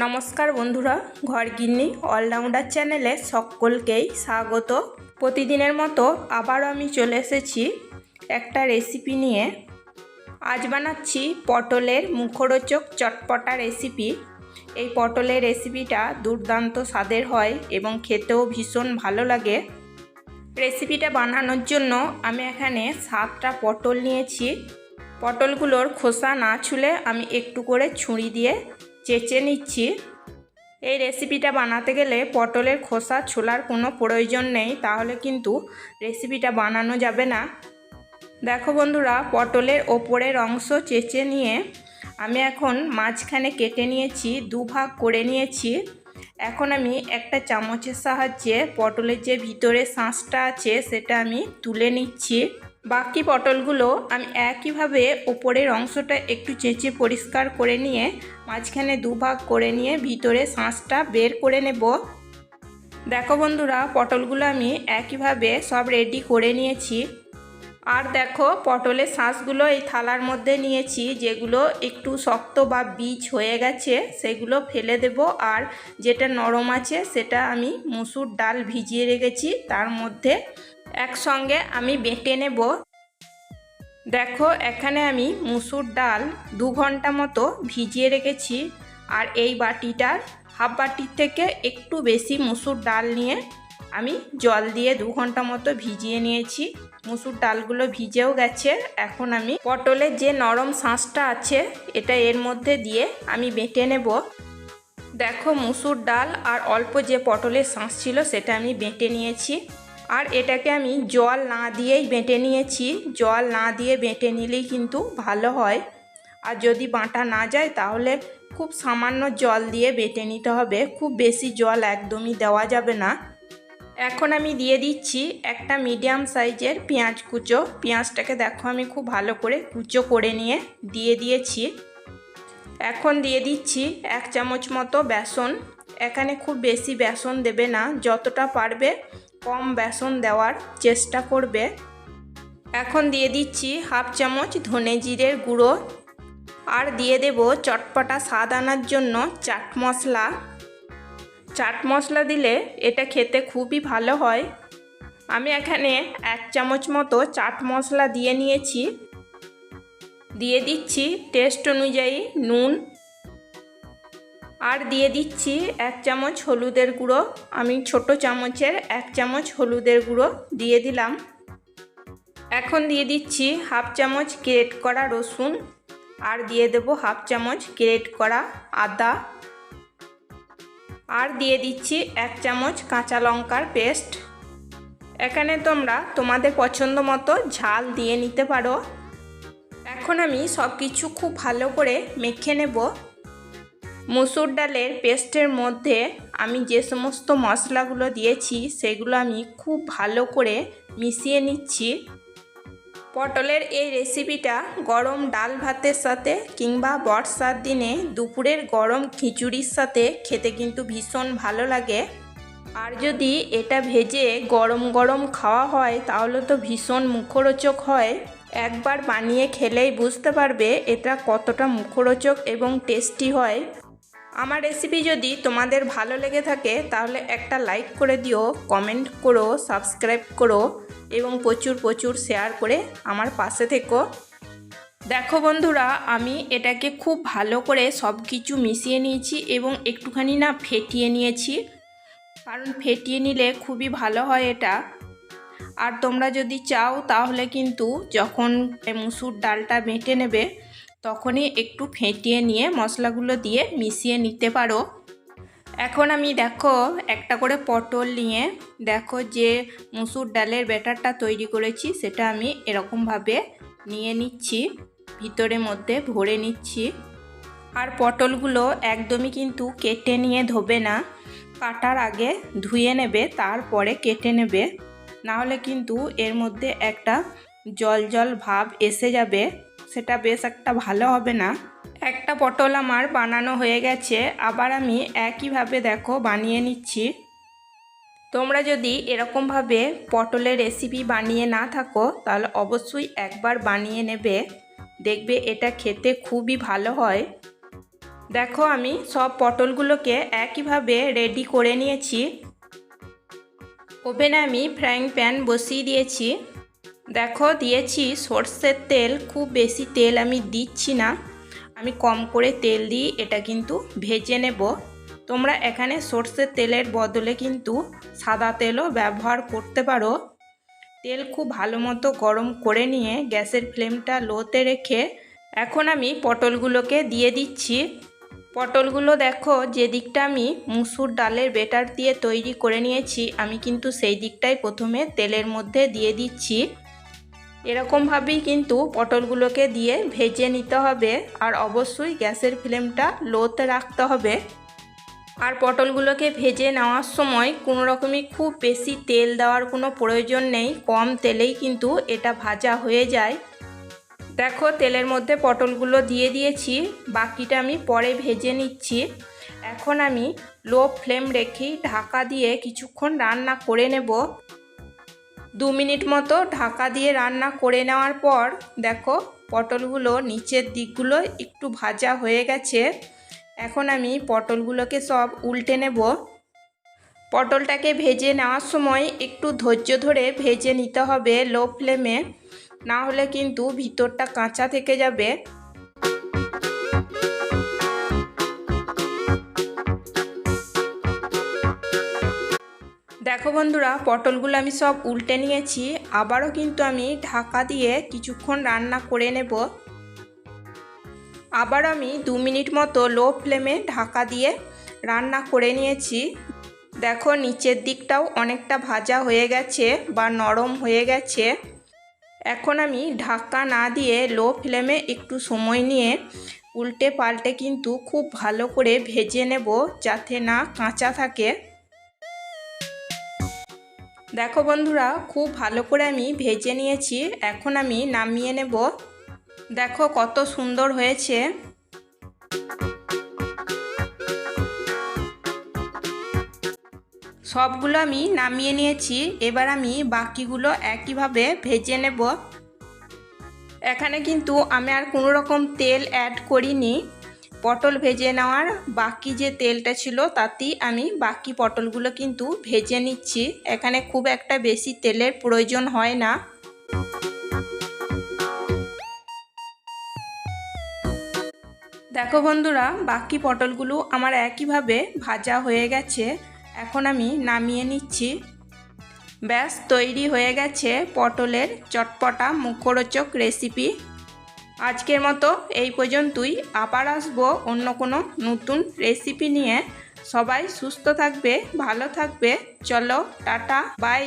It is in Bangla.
নমস্কার বন্ধুরা, ঘরগিন্নি অলরাউন্ডার চ্যানেলে সকলকেই স্বাগত। প্রতিদিনের মতো আবারও আমি চলে এসেছি একটা রেসিপি নিয়ে। আজ বানাচ্ছি পটলের মুখরোচক চটপটা রেসিপি। এই পটলের রেসিপিটা দুর্দান্ত স্বাদের হয় এবং খেতেও ভীষণ ভালো লাগে। রেসিপিটা বানানোর জন্য আমি এখানে 7টা পটল নিয়েছি। পটলগুলোর খোসা না ছুলে আমি একটু করে ছুরি দিয়ে চেঁচে নিচ্ছি। এই রেসিপিটা বানাতে গেলে পটলের খোসা ছোলার কোনো প্রয়োজন নেই, তাহলে কিন্তু রেসিপিটা বানানো যাবে না। দেখো বন্ধুরা, পটলের ওপরের অংশ চেঁচে নিয়ে আমি এখন মাঝখানে কেটে নিয়েছি, দুভাগ করে নিয়েছি। এখন আমি একটা চামচের সাহায্যে পটলের যে ভিতরে শাঁসটা আছে সেটা আমি তুলে নিচ্ছি। বাকি পটলগুলো আমি একইভাবে ওপরের অংশটা একটু চেঁচে পরিষ্কার করে নিয়ে মাঝখানে দুভাগ করে নিয়ে ভিতরে শাঁসটা বের করে নেব। দেখো বন্ধুরা, পটলগুলো আমি একইভাবে সব রেডি করে নিয়েছি। আর দেখো, পটলের শাঁসগুলো এই থালার মধ্যে নিয়েছি। যেগুলো একটু শক্ত বা বীজ হয়ে গেছে সেগুলো ফেলে দেব, আর যেটা নরম আছে সেটা আমি মুসুর ডাল ভিজিয়ে রেখেছি তার মধ্যে একসঙ্গে আমি বেটে নেব। দেখো, এখানে আমি মুসুর ডাল 2 ঘন্টা মতো ভিজিয়ে রেখেছি। আর এই বাটিটার হাফ বাটির থেকে একটু বেশি মুসুর ডাল নিয়ে আমি জল দিয়ে 2 ঘন্টা মতো ভিজিয়ে নিয়েছি। মুসুর ডালগুলো ভিজেও গেছে। এখন আমি পটলের যে নরম শাঁসটা আছে এটা এর মধ্যে দিয়ে আমি বেটে নেব। দেখো, মুসুর ডাল আর অল্প যে পটলের শাঁস ছিল সেটা আমি বেটে নিয়েছি। আর এটাকে আমি জল না দিয়েই বেটে নিয়েছি। জল না দিয়ে বেটে নিলেই কিন্তু ভালো হয়। আর যদি বাটা না যায় তাহলে খুব সামান্য জল দিয়ে বেটে নিতে হবে, খুব বেশি জল একদমই দেওয়া যাবে না। এখন আমি দিয়ে দিচ্ছি একটা মিডিয়াম সাইজের পেঁয়াজ কুচো। পেঁয়াজটাকে দেখো আমি খুব ভালো করে কুচো করে নিয়ে দিয়ে দিয়েছি। এখন দিয়ে দিচ্ছি 1 চামচ মতো বেসন। এখানে খুব বেশি বেসন দেবে না, যতটা পারবে কম বেসন দেওয়ার চেষ্টা করবে। এখন দিয়ে দিচ্ছি হাফ চামচ ধনে জিরের গুঁড়ো। আর দিয়ে দেব চটপটা স্বাদ আনার জন্য চাট মশলা। চাট মশলা দিলে এটা খেতে খুবই ভালো হয়। আমি এখানে 1 চামচ মতো চাট মশলা দিয়ে নিয়েছি। দিয়ে দিচ্ছি টেস্ট অনুযায়ী নুন। আর দিয়ে দিচ্ছি 1 চামচ হলুদের গুঁড়ো। আমি ছোট চামচের 1 চামচ হলুদের গুঁড়ো দিয়ে দিলাম। এখন দিয়ে দিচ্ছি হাফ চামচ গ্রেট করা রসুন। আর দিয়ে দেব হাফ চামচ গ্রেট করা আদা। আর দিয়ে দিচ্ছি 1 চামচ কাঁচা লঙ্কার পেস্ট। এখানে তোমরা তোমাদের পছন্দ মতো ঝাল দিয়ে নিতে পারো। এখন আমি সব কিছু খুব ভালো করে মেখে নেব। মুসুর ডালের পেস্টের মধ্যে আমি যে সমস্ত মশলাগুলো দিয়েছি সেগুলো আমি খুব ভালো করে মিশিয়ে নিচ্ছি। পটলের এই রেসিপিটা গরম ডাল ভাতের সাথে কিংবা বর্ষার দিনে দুপুরের গরম খিচুড়ির সাথে খেতে কিন্তু ভীষণ ভালো লাগে। আর যদি এটা ভেজে গরম গরম খাওয়া হয় তাহলে তো ভীষণ মুখরোচক হয়। একবার বানিয়ে খেলেই বুঝতে পারবে এটা কতটা মুখরোচক এবং টেস্টি হয়। আমার রেসিপি যদি তোমাদের ভালো লেগে থাকে তাহলে একটা লাইক করে দিও, কমেন্ট করো, সাবস্ক্রাইব করো এবং প্রচুর প্রচুর শেয়ার করে আমার পাশে থেকো। দেখো বন্ধুরা, আমি এটাকে খুব ভালো করে সব কিছু মিশিয়ে নিয়েছি এবং একটুখানি ফেটিয়ে নিয়েছি, কারণ ফেটিয়ে নিলে খুবই ভালো হয় এটা। আর তোমরা যদি চাও তাহলে কিন্তু যখন মুসুর ডালটা বেটে নেবে তখনই একটু ফেটিয়ে নিয়ে মশলাগুলো দিয়ে মিশিয়ে নিতে পারো। এখন আমি দেখো একটা করে পটল নিয়ে দেখো যে মুসুর ডালের ব্যাটারটা তৈরি করেছি সেটা আমি এরকমভাবে নিয়ে নিচ্ছি, ভিতরের মধ্যে ভরে নিচ্ছি। আর পটলগুলো একদমই কিন্তু কেটে নিয়ে ধোবে না, কাটার আগে ধুয়ে নেবে তারপরে কেটে নেবে, নাহলে কিন্তু এর মধ্যে একটা জল জল ভাব এসে যাবে, সেটা বেশ একটা ভালো হবে না। একটা পটল আমার বানানো হয়ে গেছে, আবার আমি একইভাবে দেখো বানিয়ে নিচ্ছি। তোমরা যদি এরকমভাবে পটলের রেসিপি বানিয়ে না থাকো তাহলে অবশ্যই একবার বানিয়ে নেবে, দেখবে এটা খেতে খুবই ভালো হয়। দেখো আমি সব পটলগুলোকে একইভাবে রেডি করে নিয়েছি। ওভেনে আমি ফ্রাইং প্যান বসিয়ে দিয়েছি। দেখো দিয়েছি সর্ষের তেল, খুব বেশি তেল আমি দিচ্ছি না, আমি কম করে তেল দিই এটা কিন্তু ভেজে নেব। তোমরা এখানে সর্ষের তেলের বদলে কিন্তু সাদা তেলও ব্যবহার করতে পারো। তেল খুব ভালো মতো গরম করে নিয়ে গ্যাসের ফ্লেমটা লোতে রেখে এখন আমি পটলগুলোকে দিয়ে দিচ্ছি। পটলগুলো দেখো যে দিকটা আমি মুসুর ডালের বেটার দিয়ে তৈরি করে নিয়েছি, আমি কিন্তু সেই দিকটাই প্রথমে তেলের মধ্যে দিয়ে দিচ্ছি। এরকমভাবেই কিন্তু পটলগুলোকে দিয়ে ভেজে নিতে হবে, আর অবশ্যই গ্যাসের ফ্লেমটা লোতে রাখতে হবে। আর পটলগুলোকে ভেজে নেওয়ার সময় কোনো রকমই খুব বেশি তেল দেওয়ার কোনো প্রয়োজন নেই, কম তেলেই কিন্তু এটা ভাজা হয়ে যায়। দেখো তেলের মধ্যে পটলগুলো দিয়ে দিয়েছি, বাকিটা আমি পরে ভেজে নিচ্ছি। এখন আমি লো ফ্লেম রেখেই ঢাকা দিয়ে কিছুক্ষণ রান্না করে নেব। 2 মিনিট মতো ঢাকা দিয়ে রান্না করে নেওয়ার পর দেখো পটলগুলো নিচের দিকগুলো একটু ভাজা হয়ে গেছে। এখন আমি পটলগুলোকে সব উল্টে নেব। পটলটাকে ভেজে নেওয়ার সময় একটু ধৈর্য ধরে ভেজে নিতে হবে লো ফ্লেমে, না হলে কিন্তু ভিতরটা কাঁচা থেকে যাবে। দেখো বন্ধুরা পটলগুলো আমি সব উল্টে নিয়েছি, আবারও কিন্তু আমি ঢাকা দিয়ে কিছুক্ষণ রান্না করে নেব। আবার আমি 2 মিনিট মতো লো ফ্লেমে ঢাকা দিয়ে রান্না করে নিয়েছি। দেখো নিচের দিকটাও অনেকটা ভাজা হয়ে গেছে বা নরম হয়ে গেছে। এখন আমি ঢাকা না দিয়ে লো ফ্লেমে একটু সময় নিয়ে উল্টে পাল্টে কিন্তু খুব ভালো করে ভেজে নেব, যাতে না কাঁচা থাকে। দেখো বন্ধুরা খুব ভালো করে আমি ভেজে নিয়েছি, এখন আমি নামিয়ে নেব। দেখো কত সুন্দর হয়েছে। সবগুলো আমি নামিয়ে নিয়েছি, এবার আমি বাকিগুলো একইভাবে ভেজে নেব। এখানে কিন্তু আমি আর কোনো রকম তেল অ্যাড করিনি। পটল ভেজে নেওয়ার বাকি যে তেলটা ছিল তাতেই আমি বাকি পটলগুলো কিন্তু ভেজে নিচ্ছি। এখানে খুব একটা বেশি তেলের প্রয়োজন হয় না। দেখো বন্ধুরা বাকি পটলগুলো আমার একইভাবে ভাজা হয়ে গেছে, এখন আমি নামিয়ে নিচ্ছি। ব্যাস তৈরি হয়ে গেছে পটলের চটপটা মুখরোচক রেসিপি। আজকের মতো এই পর্যন্তই, আবার আসবো অন্য কোনো নতুন রেসিপি নিয়ে। সবাই সুস্থ থাকবে, ভালো থাকবে। চলো টাটা, বাই।